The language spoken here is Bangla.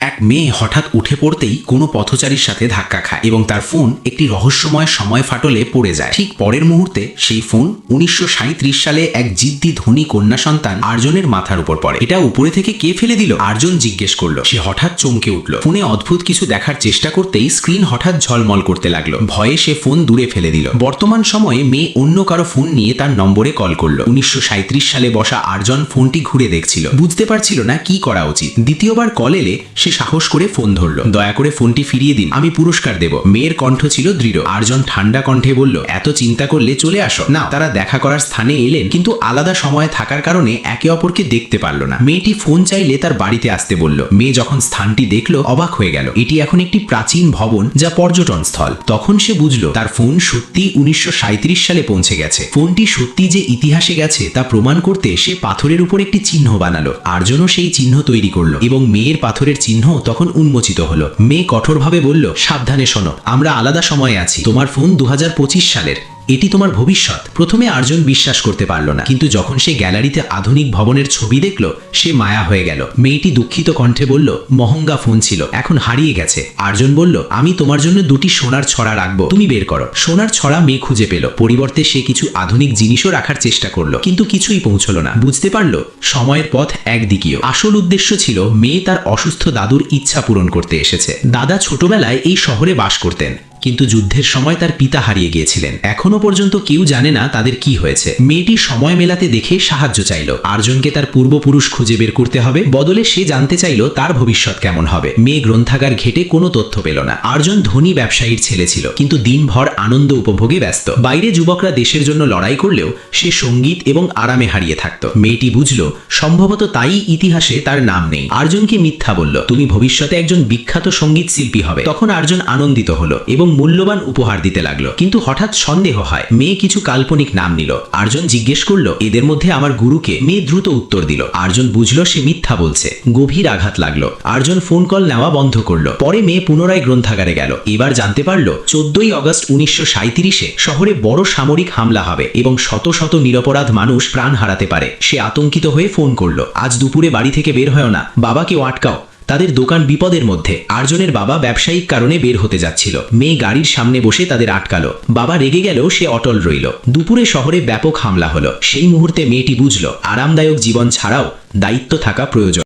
এক মেয়ে হঠাৎ উঠে পড়তেই কোনো পথচারীর সাথে ধাক্কা খায় এবং তার ফোন একটি রহস্যময় সময় ফাটলে পড়ে যায়। ঠিক পরের মুহূর্তে সেই ফোন 1937 সালে এক জিদ্দি ধনী কন্যা সন্তান আর্জনের মাথার উপর পড়ে। এটা উপরে থেকে কে ফেলে দিল? আর্জন জিজ্ঞেস করলো। সে হঠাৎ চমকে উঠল। ফোনে অদ্ভুত কিছু দেখার চেষ্টা করতেই স্ক্রিন হঠাৎ ঝলমল করতে লাগলো। ভয়ে সে ফোন দূরে ফেলে দিল। বর্তমান সময়ে মেয়ে অন্য কারো ফোন নিয়ে তার নম্বরে কল করলো। 1937 সালে বসা আর্জন ফোনটি ঘুরে দেখছিল, বুঝতে পারছিল না কি করা উচিত। দ্বিতীয়বার কল এলে সে সাহস করে ফোন ধরল। দয়া করে ফোনটি ফিরিয়ে দিন, আমি পুরস্কার দেব। মেয়ের কণ্ঠ ছিল দৃঢ়। আর্জন ঠান্ডা কণ্ঠে বলল, এত চিন্তা করলে চলে আসো না। তারা দেখা করার স্থানে এলেন, কিন্তু আলাদা সময়ে থাকার কারণে একে অপরকে দেখতে পারল না। মেয়েটি ফোন চাইলে তার বাড়িতে আসতে বলল। মেয়ে যখন স্থানটি দেখলো অবাক হয়ে গেল। এটি এখন একটি প্রাচীন ভবন, যা পর্যটন স্থল। তখন সে বুঝলো তার ফোন সত্যি 1937 সালে পৌঁছে গেছে। ফোনটি সত্যি যে ইতিহাসে গেছে তা প্রমাণ করতে সে পাথরের উপর একটি চিহ্ন বানালো। আর্জনও সেই চিহ্ন তৈরি করলো এবং মেয়ের পাথরের চিহ্ন তখন উন্মোচিত হলো। মেয়ে কঠোরভাবে বলল, সাবধানে শোনো, আমরা আলাদা সময়ে আছি। তোমার ফোন 2025 সালের, এটি তোমার ভবিষ্যৎ। প্রথমে আর্জন বিশ্বাস করতে পারল না, কিন্তু যখন সে গ্যালারিতে আধুনিক ভবনের ছবি দেখল সে মায়া হয়ে গেল। মেয়েটি দুঃখিত কণ্ঠে বলল, মহঙ্গা ফোন ছিল, এখন হারিয়ে গেছে। আর্জন বলল, আমি তোমার জন্য দুটি সোনার ছড়া রাখবো, তুমি বের করো। সোনার ছড়া মেয়ে খুঁজে পেল। পরিবর্তে সে কিছু আধুনিক জিনিসও রাখার চেষ্টা করলো, কিন্তু কিছুই পৌঁছলো না। বুঝতে পারল সময়ের পথ একদিকেও। আসল উদ্দেশ্য ছিল মেয়ে তার অসুস্থ দাদুর ইচ্ছা পূরণ করতে এসেছে। দাদা ছোটবেলায় এই শহরে বাস করতেন, কিন্তু যুদ্ধের সময় তার পিতা হারিয়ে গিয়েছিলেন। এখনো পর্যন্ত কেউ জানে না তাদের কি হয়েছে। মেয়েটি সময় মেলাতে দেখে সাহায্য চাইল। আর্জনকে তার পূর্বপুরুষ খুঁজে বের করতে হবে, বদলে সে জানতে চাইল তার ভবিষ্যৎ কেমন হবে। মেয়ে গ্রন্থাগার ঘেটে কোনো তথ্য পেল না। আর্জন ধনী ব্যবসায়ীর ছেলে ছিল, কিন্তু দিনভর আনন্দ উপভোগে ব্যস্ত। বাইরে যুবকরা দেশের জন্য লড়াই করলেও সে সঙ্গীত এবং আরামে হারিয়ে থাকত। মেয়েটি বুঝল সম্ভবত তাই ইতিহাসে তার নাম নেই। আর্জনকে মিথ্যা বলল, তুমি ভবিষ্যতে একজন বিখ্যাত সঙ্গীত শিল্পী হবে। তখন আর্জন আনন্দিত হলো এবং মূল্যবান উপহার দিতে লাগলো। কিন্তু হঠাৎ সন্দেহ হয়। মেয়ে কিছু কাল্পনিক নাম নিল। আর্জন জিজ্ঞেস করলো, এদের মধ্যে আমার গুরুকে? মেয়ে দ্রুত উত্তর দিল। আর্জন বুঝলো সে মিথ্যা বলছে। গভীর আঘাত লাগলো। আর্জন ফোন কল নেওয়া বন্ধ করলো। পরে মেয়ে পুনরায় গ্রন্থাগারে গেল। এবার জানতে পারলো 14ই আগস্ট 1937-এ শহরে বড় সামরিক হামলা হবে এবং শত শত নিরপরাধ মানুষ প্রাণ হারাতে পারে। সে আতঙ্কিত হয়ে ফোন করলো, আজ দুপুরে বাড়ি থেকে বের হয় না, বাবাকেও আটকাও, তাদের দোকান বিপদের মধ্যে। আর্জনের বাবা ব্যবসায়িক কারণে বের হতে যাচ্ছিল। মেয়ে গাড়ির সামনে বসে তাদের আটকালো। বাবা রেগে গেলেও সে অটল রইল। দুপুরে শহরে ব্যাপক হামলা হলো। সেই মুহূর্তে মেয়েটি বুঝল আরামদায়ক জীবন ছাড়াও দায়িত্ব থাকা প্রয়োজন।